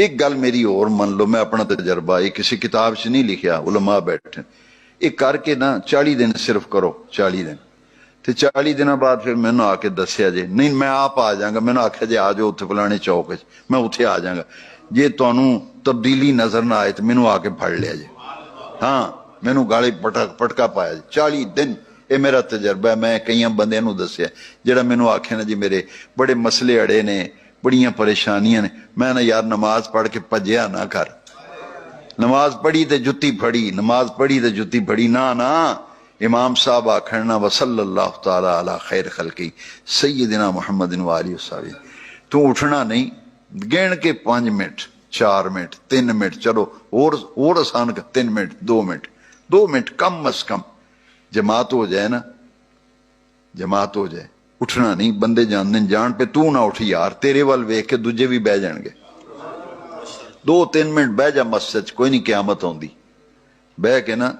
ایک گل میری اور من لو، میں اپنا تجربہ یہ کسی کتاب سے نہیں لکھیا، علماء بیٹھے ایک کر کے نا 40 دن صرف کرو، 40 دن تے 40 دن بعد پھر میں آ کے دسیا جی نہیں میں آپ آ جاؤں گا، میں نے آخیا جی آ جاؤ اتنے فلانے چوک میں اتنے آ جاؤں گا، جی تمہیں تبدیلی نظر نہ آئے تو مینو آ کے پھڑ لیا جی، ہاں مینو گالی پٹکا پایا جی 40 دن۔ یہ میرا تجربہ ہے، میں کئی بندے نو دسیا جہاں مینو آخیا نا جی میرے بڑے مسئلے اڑے نے، بڑیاں پریشانیاں نے، میں نا یار نماز پڑھ کے پجیا نہ کر، نماز پڑھی تے جتی پھڑی، نماز پڑھی تے جتی پھڑی نہ امام صاحب آکھنا وصلی اللہ تعالی علی خیر خلقی سیدنا محمد والی وسلم، تو اٹھنا نہیں، گن کے 5 منٹ 4 منٹ 3 منٹ، چلو اور آسان کا 3 منٹ 2 منٹ 2 منٹ کم از کم جماعت ہو جائے نا، جماعت ہو جائے، اٹھنا نہیں، بندے جان پہ تو نہ اٹھ یار، تیرے وال ویکھ کے دوجے بھی بہ جان گے، 2-3 منٹ بہ جا مسجد، کوئی نہیں قیامت ہوندی، بہ کے نا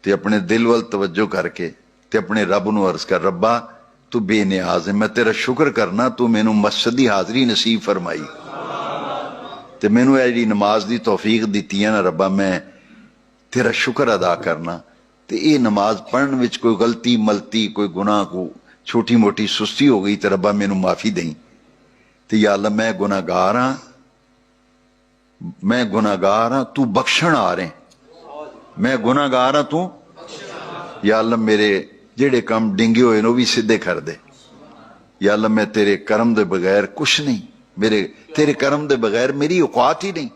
تے اپنے دل وال توجہ کر کے تے اپنے رب نو عرض کر، ربا تو بے نیاز ہے، میں تیرا شکر کرنا تو مینوں مسجد دی حاضری نصیب فرمائی تے مینوں اے جی نماز دی توفیق دیتی ہے نا ربا، میں تیرا شکر ادا کرنا تے اے نماز پڑھن وچ کوئی غلطی ملتی، کوئی گناہ کو چھوٹی موٹی سستی ہو گئی تے ربا مینوں معافی دیں تے یا اللہ میں گناہگار ہاں، میں گناہگار ہاں تو بخشن آ رہے ہیں، میں گناہگار ہاں تو یا اللہ میرے جڑے کام ڈنگے ہوئے نو بھی سدھے کر دے، یا اللہ میں تیرے کرم دے بغیر کچھ نہیں، میرے تیرے کرم دے بغیر میری اوقات ہی نہیں،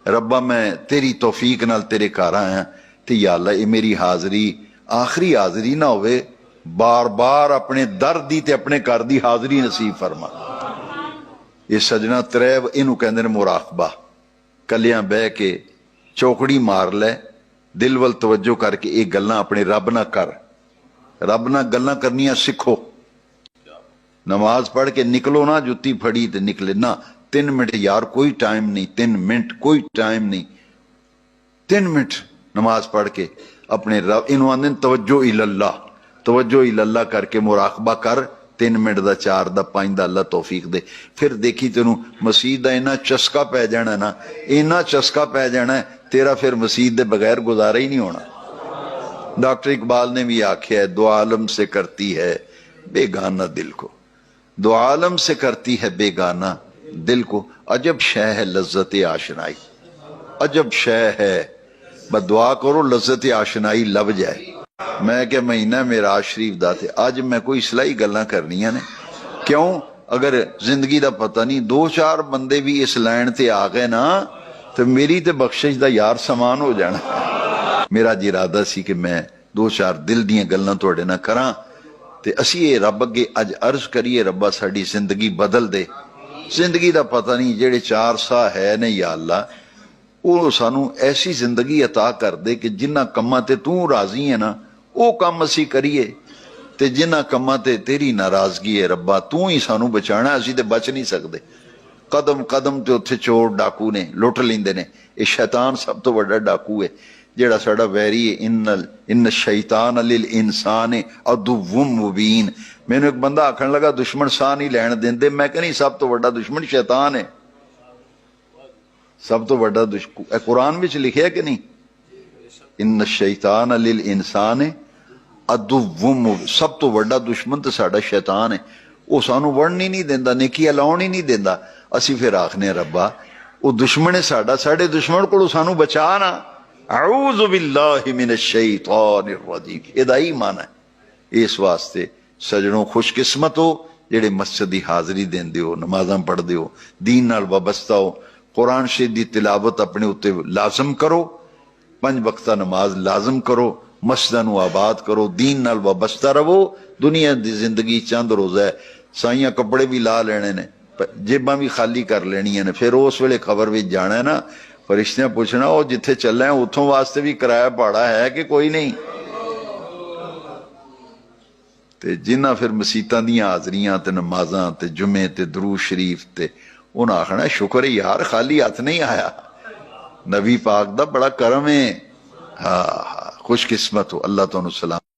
ربا میں تیری توفیق نال تیرے گھر آیا تے یا اللہ یہ میری حاضری آخری حاضری نہ ہوئے، بار بار اپنے در دی تے اپنے گھر دی حاضری نصیب فرما۔ یہ سجنا تریب انہوں کہندے نے مراقبہ، کلیاں بہ کے چوکڑی مار لے، دل وال توجہ کر کے ایک گلاں اپنے رب نہ کر، رب نہ گلاں کرنیاں سکھو، نماز پڑھ کے نکلو نا جتی پھڑی تے نکلے نا، 3 منٹ یار کوئی ٹائم نہیں، 3 منٹ کوئی ٹائم نہیں، 3 منٹ نماز پڑھ کے اپنے رب انہوں آندے توجہ الاللہ، توجہ الاللہ کر کے مراقبہ کر، 3 منٹ دا 4 دا 5 دا اللہ توفیق دے، پھر دیکھی تینوں مسجد دا اینا چسکا پہ جانا ہے نا، اینا چسکا پہ جانا ہے تیرا، پھر مسجد دے بغیر گزارا ہی نہیں ہونا۔ ڈاکٹر اقبال نے بھی آکھیا ہے دو عالم سے کرتی ہے بیگانہ دل کو، دو عالم سے کرتی ہے بیگانہ دل کو، عجب شے ہے لذت آشنائی، عجب شے ہے، بس دعا کرو لذت آشنائی لب جائے۔ میں کہ مہینہ میراج شریف دا تھے، آج میں کوئی اصلاحی گلاں کرنیاں نے، کیوں اگر زندگی دا پتہ نہیں 2-4 بندے بھی اس لائن تے آ گئے نا تو میری تے بخشش دا یار سامان ہو جانا۔ میرا جی ارادہ سی کہ میں 2-4 دل دیاں گلاں توڑے نہ کراں تے اسی اے رب اگے اج عرض کریے ربا ساڈی زندگی بدل دے، زندگی دا پتہ نہیں جڑے 4 سا ہے نے یا اللہ وہ سانو ایسی زندگی عطا کر دے کہ جنہ کماں تے تو راضی ہے نا وہ کام اسی کریے تے جنہ کماں تے تیری ناراضگی ہے ربا تو ہی سانو بچانا، اسی تے بچ نہیں سکدے، قدم قدم تے اتھے چور ڈاکو نے لٹ لیندے نے، یہ شیطان سب تو بڑا ڈاکو ہے جیڑا ساڑا ویری ہے، ان الشیطان للانسان عدو مبین۔ میں نے ایک بندہ آکھن لگا دشمن ساہ نہیں لین دیندے، میں کہ نہیں سب تو بڑا دشمن شیطان ہے، سب تو بڑا دشمن قرآن وچ لکھیا ہے کہ نہیں، ان الشیطان للانسان عدو مبین، سب تو بڑا دشمن تو ساڑا شیطان ہے، وہ سانو وڑن ہی نہیں دیندا، نیکی لاؤن ہی نہیں دیندا، اسی پھر آکھنے ربا وہ دشمن ہے ساڑا، ساڑے دشمن کو سانو بچانا، اعوذ باللہ من الشیطان الرجیم، ادائی مانا ہے۔ اس واسطے سجنوں خوش قسمت ہو جڑے مسجد دی حاضری دین دیو، نمازاں پڑھ دیو، دین نال وابستہ ہو، قرآن شریف دی تلاوت اپنے اتے لازم کرو، 5 وقتہ نماز لازم کرو، مسجداں نو آباد کرو، دین نال وابستہ رہو۔ دنیا دی زندگی چند روزہ ہے، سائیاں کپڑے بھی لا لینے نے، جیباں بھی خالی کر لینی ہیں، پھر اس ویلے خبر بھی جانا ہے نا، فرشتیاں پوچھنا وہ جتھے چلے ہیں اتھوں واسطے بھی کرایہ پاڑا ہے کہ کوئی نہیں، تے جنہ پھر مسیتاں دیاں حاضریاں تے نمازاں تے جمعے تے درود شریف تے انہاں آخنا شکر ہے یار خالی ہاتھ نہیں آیا، نبی پاک دا بڑا کرم ہے۔ ہاں خوش قسمت ہو، اللہ تعالیٰ سلام۔